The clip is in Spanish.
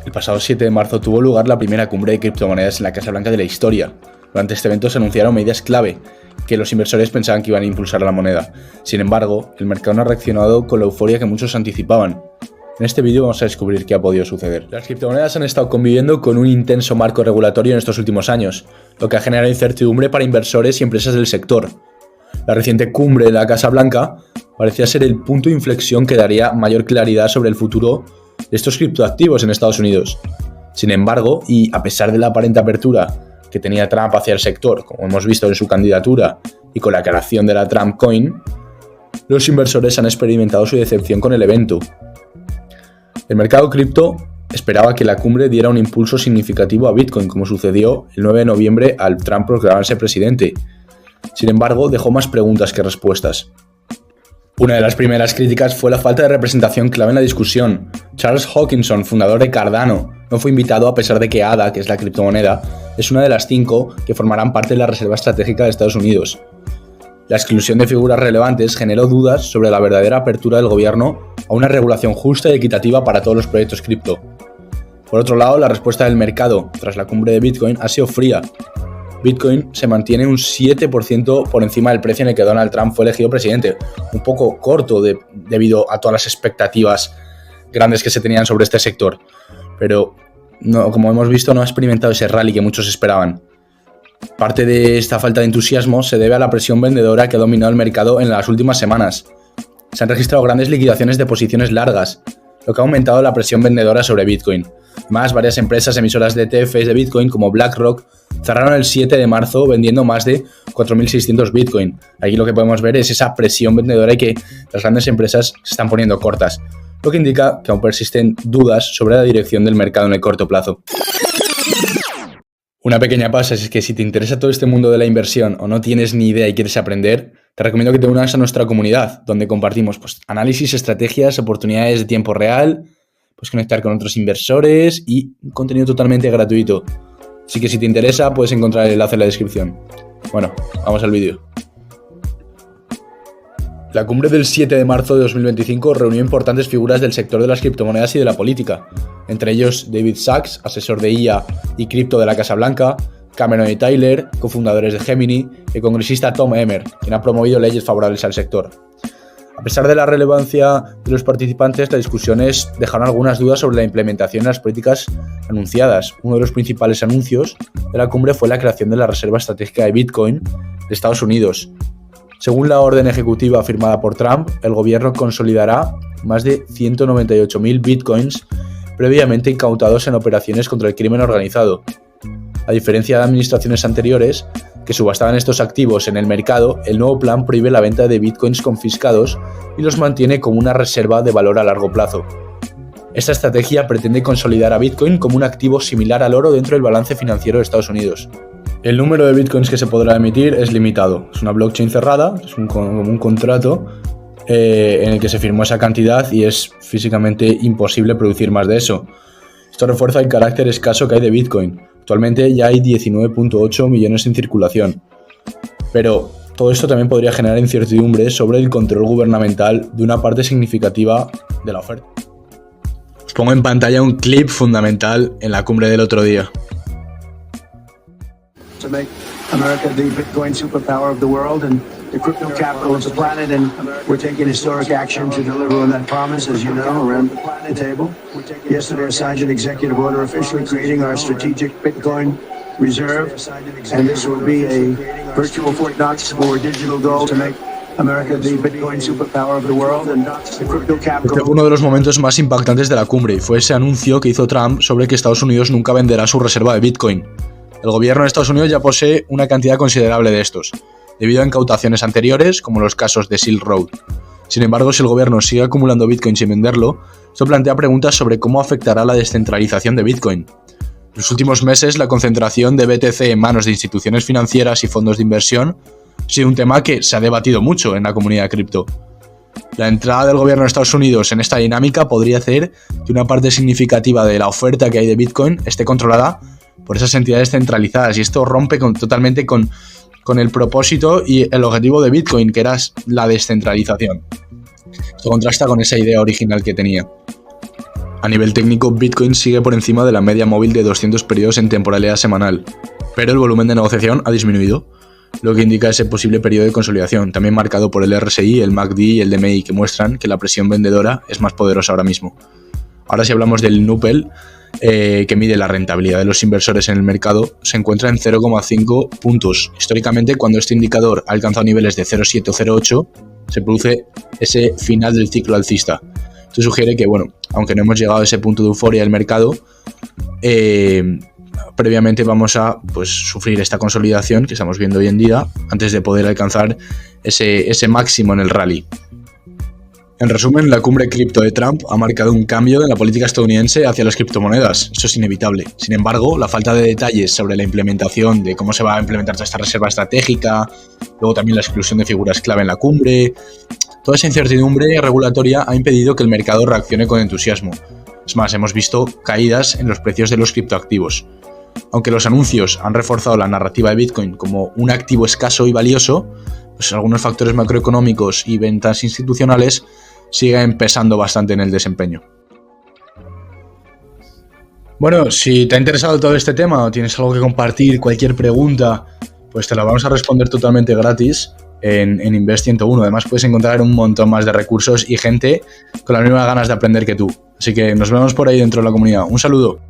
El pasado 7 de marzo tuvo lugar la primera cumbre de criptomonedas en la Casa Blanca de la historia. Durante este evento se anunciaron medidas clave que los inversores pensaban que iban a impulsar a la moneda. Sin embargo, el mercado no ha reaccionado con la euforia que muchos anticipaban. En este vídeo vamos a descubrir qué ha podido suceder. Las criptomonedas han estado conviviendo con un intenso marco regulatorio en estos últimos años, lo que ha generado incertidumbre para inversores y empresas del sector. La reciente cumbre de la Casa Blanca parecía ser el punto de inflexión que daría mayor claridad sobre el futuro de estos criptoactivos en Estados Unidos. Sin embargo, y a pesar de la aparente apertura que tenía Trump hacia el sector, como hemos visto en su candidatura y con la creación de la Trump Coin, los inversores han experimentado su decepción con el evento. El mercado cripto esperaba que la cumbre diera un impulso significativo a Bitcoin, como sucedió el 9 de noviembre al Trump proclamarse presidente. Sin embargo, dejó más preguntas que respuestas. Una de las primeras críticas fue la falta de representación clave en la discusión. Charles Hoskinson, fundador de Cardano, no fue invitado a pesar de que ADA, que es la criptomoneda, es una de las 5 que formarán parte de la Reserva Estratégica de Estados Unidos. La exclusión de figuras relevantes generó dudas sobre la verdadera apertura del gobierno a una regulación justa y equitativa para todos los proyectos cripto. Por otro lado, la respuesta del mercado tras la cumbre de Bitcoin ha sido fría. Bitcoin se mantiene un 7% por encima del precio en el que Donald Trump fue elegido presidente, un poco corto debido a todas las expectativas grandes que se tenían sobre este sector, pero no, como hemos visto, no ha experimentado ese rally que muchos esperaban. Parte de esta falta de entusiasmo se debe a la presión vendedora que ha dominado el mercado en las últimas semanas. Se han registrado grandes liquidaciones de posiciones largas, lo que ha aumentado la presión vendedora sobre Bitcoin. Además, varias empresas emisoras de ETFs de Bitcoin como BlackRock cerraron el 7 de marzo vendiendo más de 4.600 Bitcoin. Aquí lo que podemos ver es esa presión vendedora y que las grandes empresas se están poniendo cortas, lo que indica que aún persisten dudas sobre la dirección del mercado en el corto plazo. Una pequeña pausa es que si te interesa todo este mundo de la inversión o no tienes ni idea y quieres aprender, te recomiendo que te unas a nuestra comunidad, donde compartimos análisis, estrategias, oportunidades de tiempo real, conectar con otros inversores y un contenido totalmente gratuito. Así que si te interesa, puedes encontrar el enlace en la descripción. Bueno, vamos al vídeo. La cumbre del 7 de marzo de 2025 reunió importantes figuras del sector de las criptomonedas y de la política, entre ellos David Sachs, asesor de IA y cripto de la Casa Blanca, Cameron y Tyler, cofundadores de Gemini, y el congresista Tom Emmer, quien ha promovido leyes favorables al sector. A pesar de la relevancia de los participantes, las discusiones dejaron algunas dudas sobre la implementación de las políticas anunciadas. Uno de los principales anuncios de la cumbre fue la creación de la Reserva Estratégica de Bitcoin de Estados Unidos. Según la orden ejecutiva firmada por Trump, el gobierno consolidará más de 198.000 Bitcoins previamente incautados en operaciones contra el crimen organizado. A diferencia de administraciones anteriores, que subastaban estos activos en el mercado, el nuevo plan prohíbe la venta de bitcoins confiscados y los mantiene como una reserva de valor a largo plazo. Esta estrategia pretende consolidar a Bitcoin como un activo similar al oro dentro del balance financiero de Estados Unidos. El número de bitcoins que se podrá emitir es limitado. Es una blockchain cerrada, es como un contrato en el que se firmó esa cantidad y es físicamente imposible producir más de eso. Esto refuerza el carácter escaso que hay de Bitcoin. Actualmente ya hay 19.8 millones en circulación. Pero todo esto también podría generar incertidumbre sobre el control gubernamental de una parte significativa de la oferta. Os pongo en pantalla un clip fundamental en la cumbre del otro día. To make America the Bitcoin superpower of the world and the crypto capital of the planet, and we're taking historic action to deliver on that promise, as you know, around the planet table. Yesterday, I signed an executive order officially creating our strategic Bitcoin reserve, and this will be a virtual Fort Knox for digital gold to make America the Bitcoin superpower of the world and the crypto capital. Este fue uno de los momentos más impactantes de la cumbre y fue ese anuncio que hizo Trump sobre que Estados Unidos nunca venderá su reserva de Bitcoin. El gobierno de Estados Unidos ya posee una cantidad considerable de estos, debido a incautaciones anteriores, como los casos de Silk Road. Sin embargo, si el gobierno sigue acumulando Bitcoin sin venderlo, esto plantea preguntas sobre cómo afectará la descentralización de Bitcoin. En los últimos meses, la concentración de BTC en manos de instituciones financieras y fondos de inversión ha sido un tema que se ha debatido mucho en la comunidad cripto. La entrada del gobierno de Estados Unidos en esta dinámica podría hacer que una parte significativa de la oferta que hay de Bitcoin esté controlada por esas entidades centralizadas, y esto rompe totalmente con el propósito y el objetivo de Bitcoin, que era la descentralización. Esto contrasta con esa idea original que tenía. A nivel técnico, Bitcoin sigue por encima de la media móvil de 200 periodos en temporalidad semanal, pero el volumen de negociación ha disminuido, lo que indica ese posible periodo de consolidación, también marcado por el RSI, el MACD y el DMI, que muestran que la presión vendedora es más poderosa ahora mismo. Ahora, si hablamos del NUPEL, que mide la rentabilidad de los inversores en el mercado, se encuentra en 0,5 puntos. Históricamente, cuando este indicador ha alcanzado niveles de 0,7 o 0,8, se produce ese final del ciclo alcista. Esto sugiere que, bueno, aunque no hemos llegado a ese punto de euforia del mercado, previamente vamos a sufrir esta consolidación que estamos viendo hoy en día antes de poder alcanzar ese máximo en el rally. En resumen, la cumbre cripto de Trump ha marcado un cambio en la política estadounidense hacia las criptomonedas. Eso es inevitable. Sin embargo, la falta de detalles sobre la implementación, de cómo se va a implementar toda esta reserva estratégica, luego también la exclusión de figuras clave en la cumbre, toda esa incertidumbre regulatoria ha impedido que el mercado reaccione con entusiasmo. Es más, hemos visto caídas en los precios de los criptoactivos. Aunque los anuncios han reforzado la narrativa de Bitcoin como un activo escaso y valioso, pues algunos factores macroeconómicos y ventas institucionales siguen pesando bastante en el desempeño. Bueno, si te ha interesado todo este tema o tienes algo que compartir, cualquier pregunta, pues te la vamos a responder totalmente gratis en Invest 101. Además, puedes encontrar un montón más de recursos y gente con las mismas ganas de aprender que tú. Así que nos vemos por ahí dentro de la comunidad. Un saludo.